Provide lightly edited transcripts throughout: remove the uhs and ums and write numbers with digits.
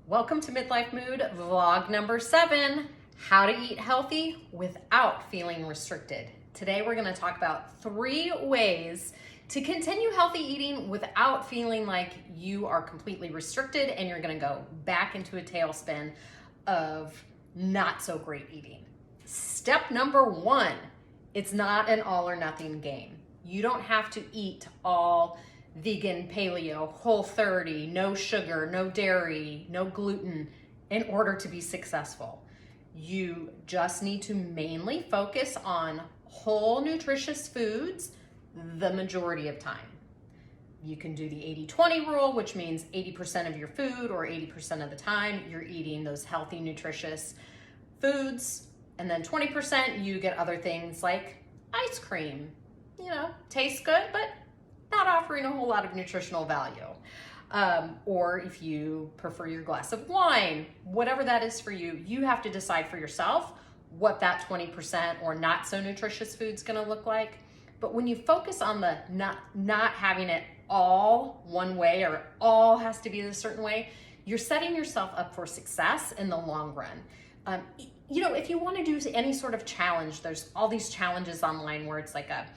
Welcome to Midlife Mood vlog number 7, how to eat healthy without feeling restricted. Today we're going to talk about 3 ways to continue healthy eating without feeling like you are completely restricted and you're going to go back into a tailspin of not so great eating. Step number 1, it's not an all or nothing game. You don't have to eat all vegan, paleo, Whole30, no sugar, no dairy, no gluten in order to be successful. You just need to mainly focus on whole nutritious foods the majority of time. You can do the 80-20 rule, which means 80% of your food or 80% of the time you're eating those healthy, nutritious foods. And then 20% you get other things like ice cream. You know, tastes good, but not offering a whole lot of nutritional value. Or if you prefer your glass of wine, whatever that is for you, you have to decide for yourself what that 20% or not so nutritious food is gonna look like. But when you focus on the not having it all one way or all has to be a certain way, you're setting yourself up for success in the long run. You know, if you want to do any sort of challenge, there's all these challenges online where it's like a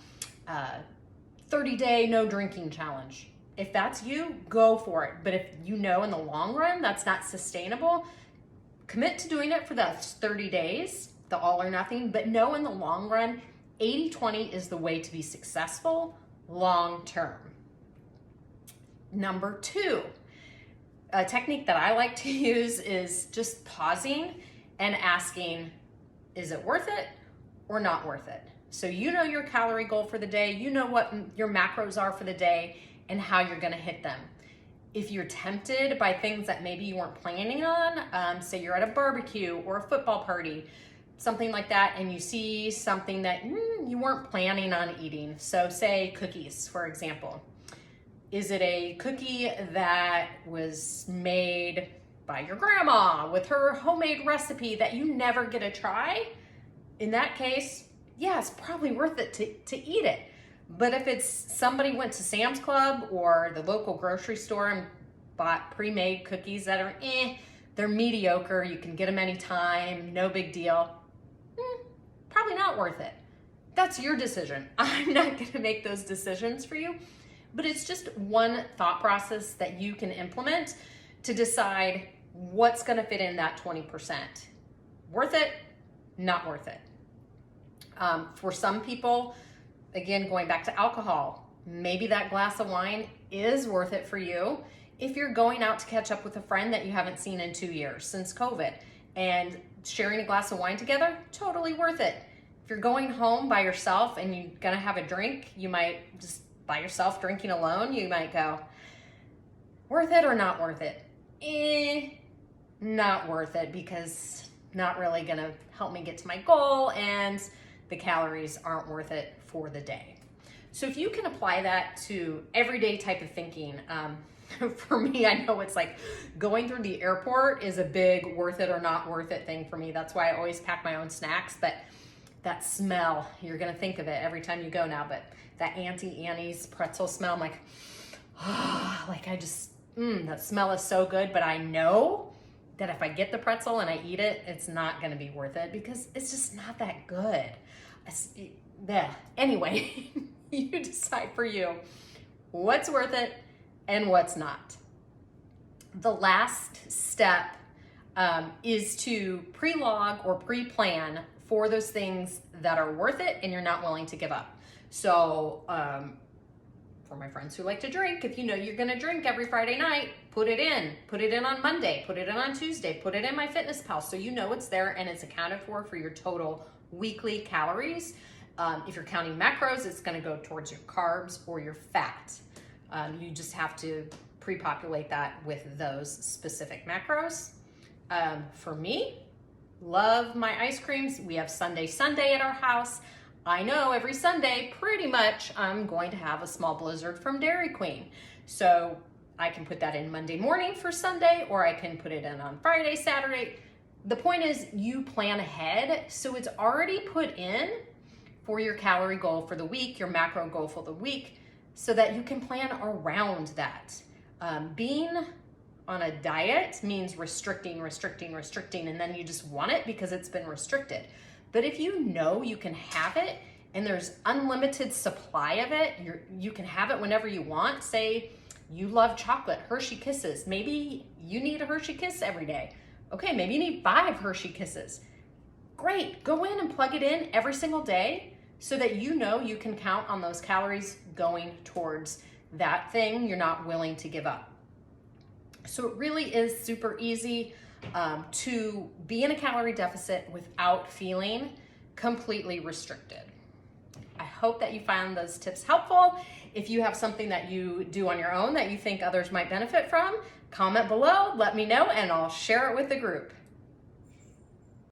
30-day no drinking challenge. If that's you, go for it. But if you know in the long run that's not sustainable, commit to doing it for the 30 days, the all or nothing, but know in the long run, 80-20 is the way to be successful long term. Number 2, a technique that I like to use is just pausing and asking, is it worth it or not worth it? So you know your calorie goal for the day, you know what your macros are for the day and how you're gonna hit them. If you're tempted by things that maybe you weren't planning on, say you're at a barbecue or a football party, something like that, and you see something that you weren't planning on eating. So say cookies, for example. Is it a cookie that was made by your grandma with her homemade recipe that you never get to try? In that case, yeah, it's probably worth it to eat it. But if it's somebody went to Sam's Club or the local grocery store and bought pre-made cookies that are they're mediocre, you can get them anytime, no big deal, probably not worth it. That's your decision. I'm not gonna make those decisions for you, but it's just one thought process that you can implement to decide what's gonna fit in that 20%. Worth it, not worth it. For some people, again, going back to alcohol, maybe that glass of wine is worth it for you if you're going out to catch up with a friend that you haven't seen in 2 years since COVID, and sharing a glass of wine together, totally worth it. If you're going home by yourself and you're gonna have a drink, you might just by yourself drinking alone, you might go, worth it or not worth it? Not worth it, because not really gonna help me get to my goal and the calories aren't worth it for the day. So if you can apply that to everyday type of thinking, for me, I know it's like going through the airport is a big worth it or not worth it thing for me. That's why I always pack my own snacks, but that smell, you're gonna think of it every time you go now, but that Auntie Annie's pretzel smell, I'm like, like I just, that smell is so good, but I know that if I get the pretzel and I eat it, it's not gonna be worth it because it's just not that good. Anyway, you decide for you what's worth it and what's not. The last step is to pre-log or pre-plan for those things that are worth it and you're not willing to give up. So for my friends who like to drink, if you know you're gonna drink every Friday night, put it in on Monday, put it in on Tuesday, put it in MyFitnessPal so you know it's there and it's accounted for your total weekly calories. If you're counting macros, it's gonna go towards your carbs or your fat. You just have to pre-populate that with those specific macros. For me, love my ice creams. We have Sunday at our house. I know every Sunday, pretty much, I'm going to have a small blizzard from Dairy Queen. So I can put that in Monday morning for Sunday, or I can put it in on Friday, Saturday. The point is you plan ahead, so it's already put in for your calorie goal for the week, your macro goal for the week, so that you can plan around that. Being on a diet means restricting, and then you just want it because it's been restricted. But if you know you can have it and there's unlimited supply of it, you can have it whenever you want. Say you love chocolate, Hershey Kisses. Maybe you need a Hershey Kiss every day. Okay, maybe you need 5 Hershey Kisses. Great, go in and plug it in every single day so that you know you can count on those calories going towards that thing you're not willing to give up. So it really is super easy to be in a calorie deficit without feeling completely restricted. I hope that you found those tips helpful. If you have something that you do on your own that you think others might benefit from, comment below, let me know, and I'll share it with the group.